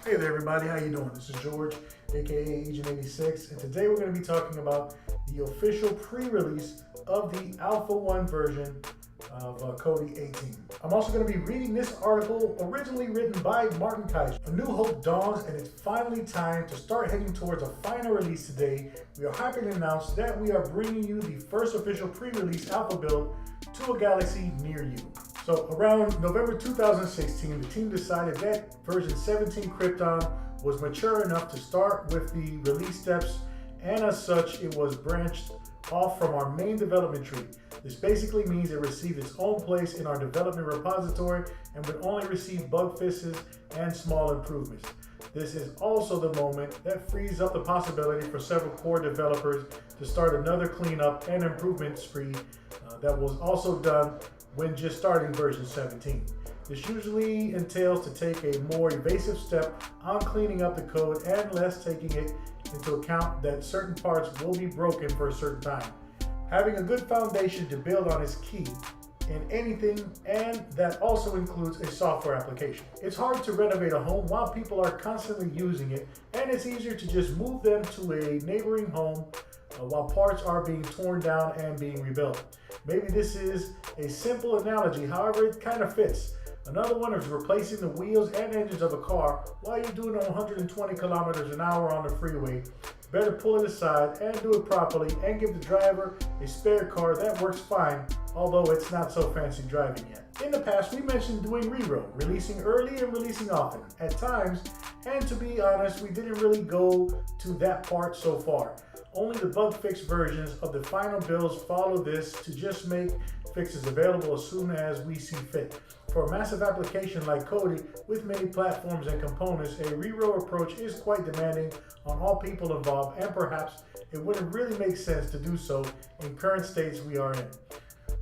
Hey there everybody, how you doing? This is George, aka Agent 86, and today we're going to be talking about the official pre-release of the Alpha 1 version of Kodi 18. I'm also going to be reading this article originally written by Martijn Kaijser. A new hope dawns and it's finally time to start heading towards a final release today. We are happy to announce that we are bringing you the first official pre-release Alpha build to a galaxy near you. So around November 2016, the team decided that version 17 Krypton was mature enough to start with the release steps, and as such, it was branched off from our main development tree. This basically means it received its own place in our development repository and would only receive bug fixes and small improvements. This is also the moment that frees up the possibility for several core developers to start another cleanup and improvement spree that was also done when just starting version 17. This usually entails to take a more evasive step on cleaning up the code and less taking it into account that certain parts will be broken for a certain time. Having a good foundation to build on is key in anything, and that also includes a software application. It's hard to renovate a home while people are constantly using it, and it's easier to just move them to a neighboring home while parts are being torn down and being rebuilt. Maybe this is a simple analogy, however it kind of fits. Another one is replacing the wheels and engines of a car while you're doing 120 kilometers an hour on the freeway. Better pull it aside and do it properly and give the driver a spare car that works fine, although it's not so fancy driving yet. In the past, we mentioned doing rewrote, releasing early and releasing often at times, and to be honest, we didn't really go to that part so far. Only the bug fix versions of the final builds follow this to just make fixes available as soon as we see fit. For a massive application like Kodi, with many platforms and components, a rewrote approach is quite demanding on all people involved, and perhaps it wouldn't really make sense to do so in current states we are in.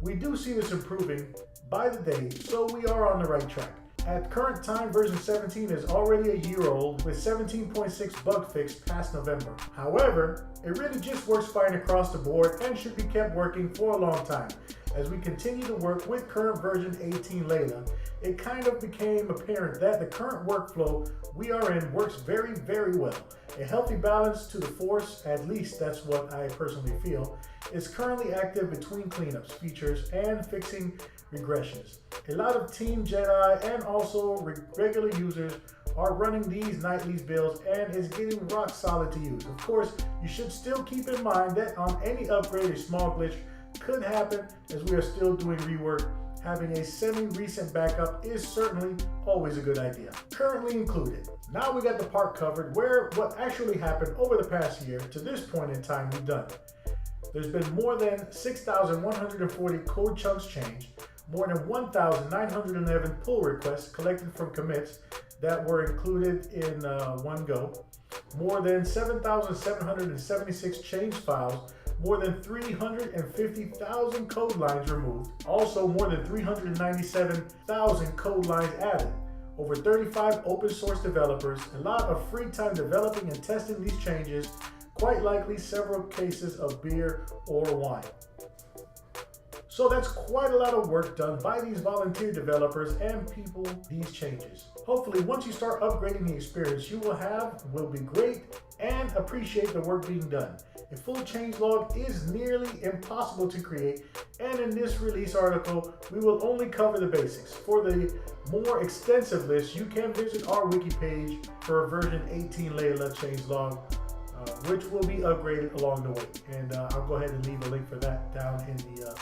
We do see this improving by the day, so we are on the right track. At current time, version 17 is already a year old with 17.6 bug fixed past November. However, it really just works fine across the board and should be kept working for a long time. As we continue to work with current version 18 Leia, it kind of became apparent that the current workflow we are in works very, very well. A healthy balance to the force, at least that's what I personally feel, is currently active between cleanups, features, and fixing regressions. A lot of Team Jedi and also regular users are running these nightly builds and is getting rock solid to use. Of course, you should still keep in mind that on any upgrade, a small glitch could happen as we are still doing rework. Having a semi-recent backup is certainly always a good idea. Currently included. Now we got the part covered where what actually happened over the past year to this point in time we've done. There's been more than 6,140 code chunks changed, more than 1,911 pull requests collected from commits that were included in one go, more than 7,776 change files, more than 350,000 code lines removed, also more than 397,000 code lines added, over 35 open source developers, a lot of free time developing and testing these changes, quite likely several cases of beer or wine. So that's quite a lot of work done by these volunteer developers and people these changes. Hopefully once you start upgrading the experience you will be great and appreciate the work being done. A full changelog is nearly impossible to create, and in this release article we will only cover the basics. For the more extensive list you can visit our wiki page for version 18 Leia changelog, which will be upgraded along the way, and I'll go ahead and leave a link for that down in the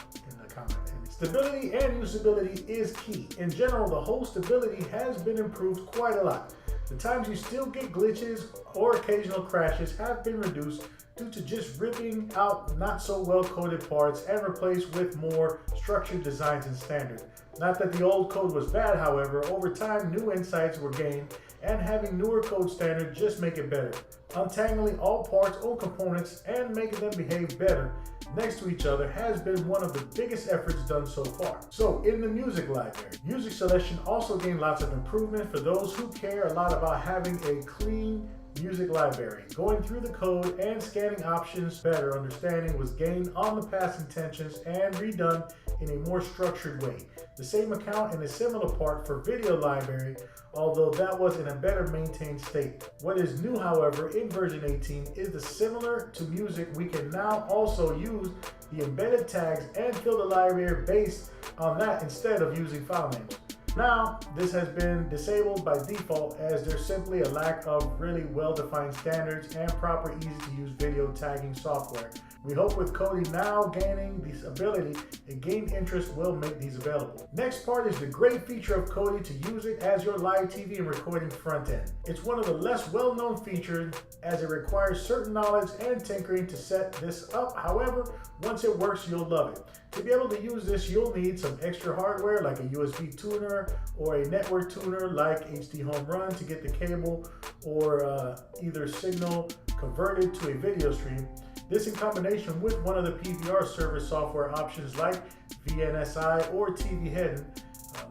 comment. And stability and usability is key. In general, the whole stability has been improved quite a lot. The times you still get glitches or occasional crashes have been reduced due to just ripping out not so well coded parts and replaced with more structured designs and standard. Not that the old code was bad, however, over time new insights were gained, and having newer code standard just make it better. Untangling all parts or components and making them behave better next to each other has been one of the biggest efforts done so far. So in the music library, music selection also gained lots of improvement for those who care a lot about having a clean music library. Going through the code and scanning options, better understanding was gained on the past intentions and redone in a more structured way. The same account in a similar part for video library, although that was in a better maintained state. What is new, however, in version 18 is the similar to music, we can now also use the embedded tags and fill the library based on that instead of using file names. Now, this has been disabled by default as there's simply a lack of really well-defined standards and proper easy-to-use video tagging software. We hope with Kodi now gaining this ability, a gained interest will make these available. Next part is the great feature of Kodi to use it as your live TV and recording front end. It's one of the less well-known features as it requires certain knowledge and tinkering to set this up. However, once it works, you'll love it. To be able to use this, you'll need some extra hardware like a USB tuner or a network tuner like HD Home Run to get the cable or either signal converted to a video stream. This in combination with one of the PVR service software options like VNSI or TV Hidden,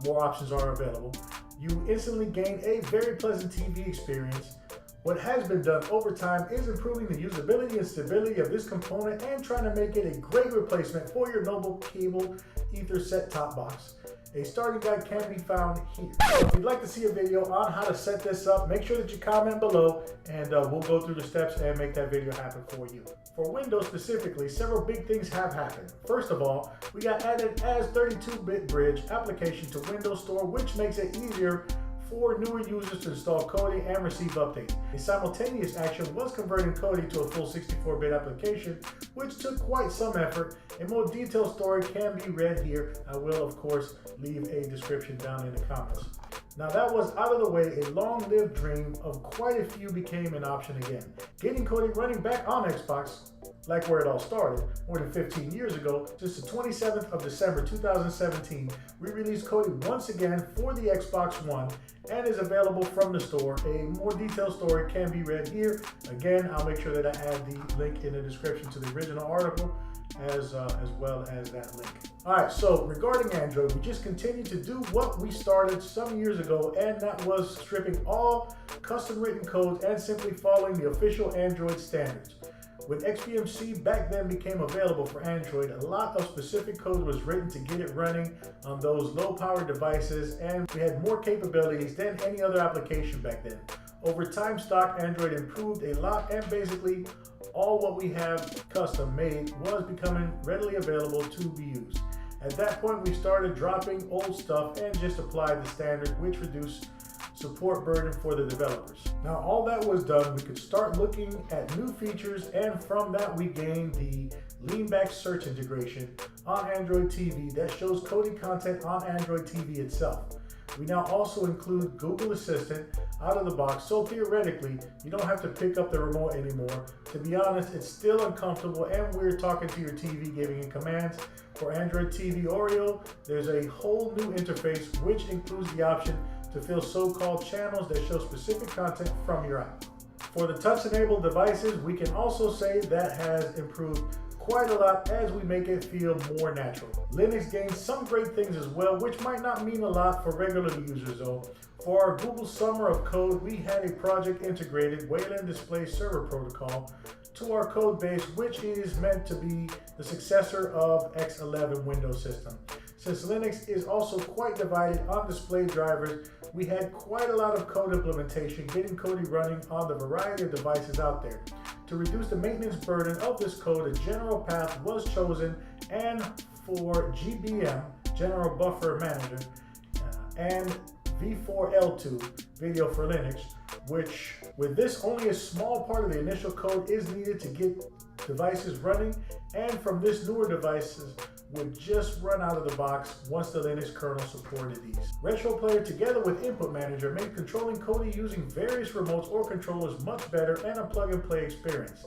more options are available. You instantly gain a very pleasant TV experience. What has been done over time is improving the usability and stability of this component and trying to make it a great replacement for your noble cable ether set-top box. A starting guide can be found here. If you'd like to see a video on how to set this up, make sure that you comment below and we'll go through the steps and make that video happen for you. For Windows specifically, several big things have happened. First of all, we got added as 32-bit bridge application to Windows Store, which makes it easier for newer users to install Kodi and receive updates. A simultaneous action was converting Kodi to a full 64-bit application, which took quite some effort. A more detailed story can be read here. I will, of course, leave a description down in the comments. Now that was out of the way, a long-lived dream of quite a few became an option again. Getting Kodi running back on Xbox, like where it all started, more than 15 years ago, since the 27th of December 2017, we released Kodi once again for the Xbox One and is available from the store. A more detailed story can be read here. Again, I'll make sure that I add the link in the description to the original article as well as that link. Alright, so regarding Android, we just continue to do what we started some years ago, and that was stripping all custom written codes and simply following the official Android standards. When XBMC back then became available for Android, a lot of specific code was written to get it running on those low-powered devices, and we had more capabilities than any other application back then. Over time, stock Android improved a lot, and basically all what we have custom made was becoming readily available to be used. At that point, we started dropping old stuff and just applied the standard, which reduced support burden for the developers. Now all that was done, we could start looking at new features, and from that we gained the Leanback search integration on Android TV that shows Kodi content on Android TV itself. We now also include Google Assistant out of the box, so theoretically you don't have to pick up the remote anymore. To be honest, it's still uncomfortable and we're talking to your TV, giving it commands. For Android TV Oreo, there's a whole new interface which includes the option to fill so-called channels that show specific content from your app. For the touch-enabled devices, we can also say that has improved quite a lot as we make it feel more natural. Linux gained some great things as well, which might not mean a lot for regular users though. For our Google Summer of Code, we had a project integrated Wayland display server protocol to our code base, which is meant to be the successor of X11 Windows system. Since Linux is also quite divided on display drivers, we had quite a lot of code implementation getting Kodi running on the variety of devices out there. To reduce the maintenance burden of this code, a general path was chosen, and for GBM, General Buffer Manager, and V4L2, Video for Linux, which with this only a small part of the initial code is needed to get devices running, and from this newer devices would just run out of the box once the Linux kernel supported these. Retro Player together with Input Manager made controlling Kodi using various remotes or controllers much better and a plug-and-play experience.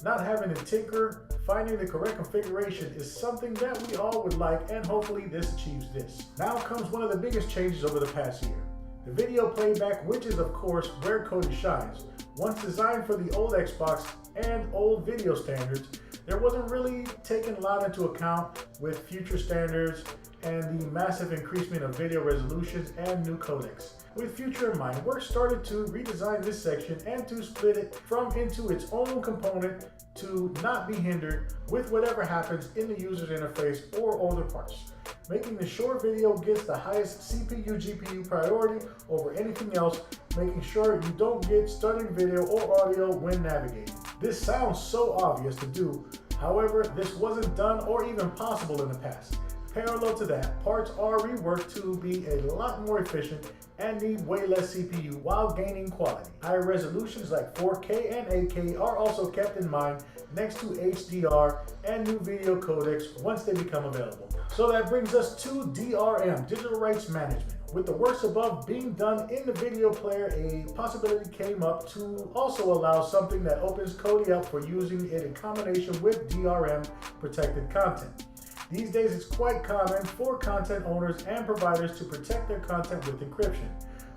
Not having to tinker, finding the correct configuration is something that we all would like, and hopefully this achieves this. Now comes one of the biggest changes over the past year. The video playback, which is of course where Kodi shines. Once designed for the old Xbox and old video standards, there wasn't really taken a lot into account with future standards and the massive increasement of video resolutions and new codecs. With future in mind, work started to redesign this section and to split it into its own component to not be hindered with whatever happens in the user's interface or other parts, making the short video gets the highest CPU GPU priority over anything else, making sure you don't get stuttering video or audio when navigating. This sounds so obvious to do, however, this wasn't done or even possible in the past. Parallel to that, parts are reworked to be a lot more efficient and need way less CPU while gaining quality. Higher resolutions like 4K and 8K are also kept in mind next to HDR and new video codecs once they become available. So that brings us to DRM, Digital Rights Management. With the works above being done in the video player, a possibility came up to also allow something that opens Kodi up for using it in combination with DRM protected content. These days, it's quite common for content owners and providers to protect their content with encryption.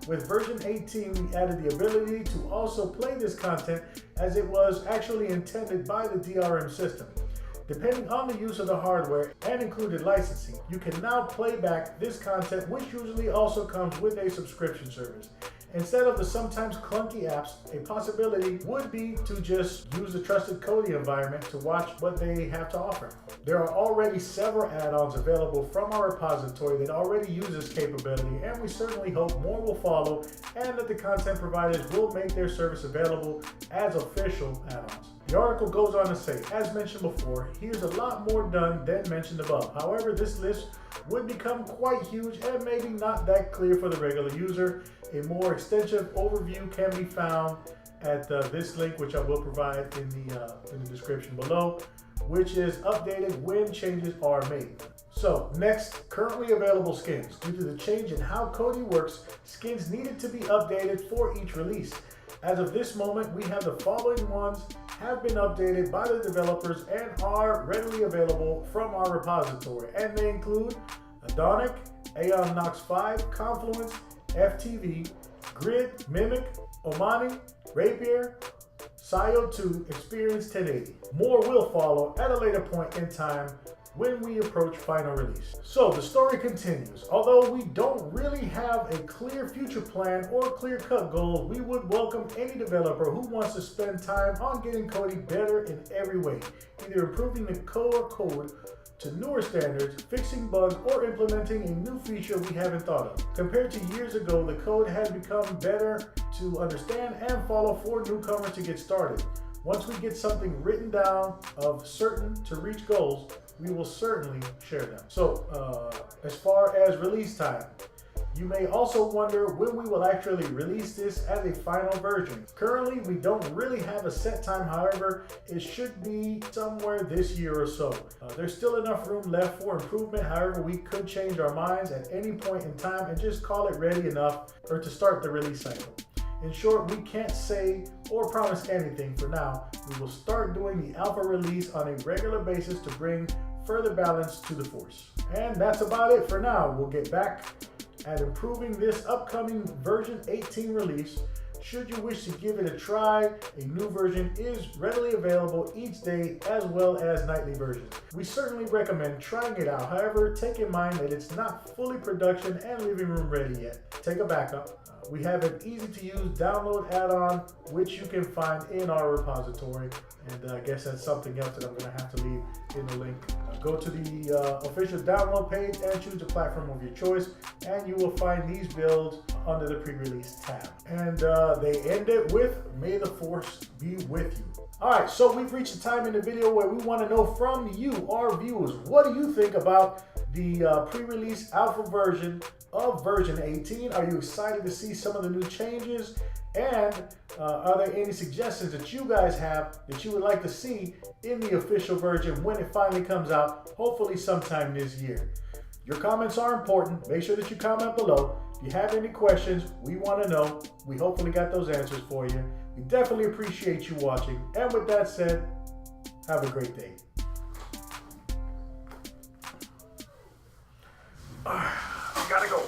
With version 18, we added the ability to also play this content as it was actually intended by the DRM system. Depending on the use of the hardware and included licensing, you can now play back this content, which usually also comes with a subscription service. Instead of the sometimes clunky apps, a possibility would be to just use the trusted Kodi environment to watch what they have to offer. There are already several add-ons available from our repository that already use this capability, and we certainly hope more will follow and that the content providers will make their service available as official add-ons. The article goes on to say, as mentioned before, here's a lot more done than mentioned above. However, this list would become quite huge and maybe not that clear for the regular user. A more extensive overview can be found at this link, which I will provide in the description below, which is updated when changes are made. So next, currently available skins. Due to the change in how Kodi works, skins needed to be updated for each release. As of this moment, we have the following ones have been updated by the developers and are readily available from our repository, and they include Adonic, Aeon Nox 5, Confluence, FTV, Grid, Mimic, Omani, Rapier, Sio 2, Experience 1080. More will follow at a later point in time when we approach final release. So the story continues. Although we don't really have a clear future plan or clear-cut goal, we would welcome any developer who wants to spend time on getting Kodi better in every way, either improving the core code to newer standards, fixing bugs, or implementing a new feature we haven't thought of. Compared to years ago, the code has become better to understand and follow for newcomers to get started. Once we get something written down of certain to reach goals, we will certainly share them. So as far as release time, you may also wonder when we will actually release this as a final version. Currently, we don't really have a set time, however, it should be somewhere this year or so. There's still enough room left for improvement, however, we could change our minds at any point in time and just call it ready enough or to start the release cycle. In short, we can't say or promise anything for now. We will start doing the alpha release on a regular basis to bring further balance to the force. And that's about it for now. We'll get back at improving this upcoming version 18 release. Should you wish to give it a try, a new version is readily available each day as well as nightly versions. We certainly recommend trying it out. However, take in mind that it's not fully production and living room ready yet. Take a backup. We have an easy to use download add-on, which you can find in our repository. And I guess that's something else that I'm going to have to leave in the link. Go to the official download page and choose the platform of your choice, and you will find these builds under the pre-release tab. And they end it with, "May the force be with you." All right, so we've reached the time in the video where we want to know from you, our viewers, what do you think about the pre-release alpha version of version 18? Are you excited to see some of the new changes? And are there any suggestions that you guys have that you would like to see in the official version when it finally comes out, hopefully sometime this year? Your comments are important. Make sure that you comment below. If you have any questions, we want to know. We hopefully got those answers for you. We definitely appreciate you watching. And with that said, have a great day. Gotta go.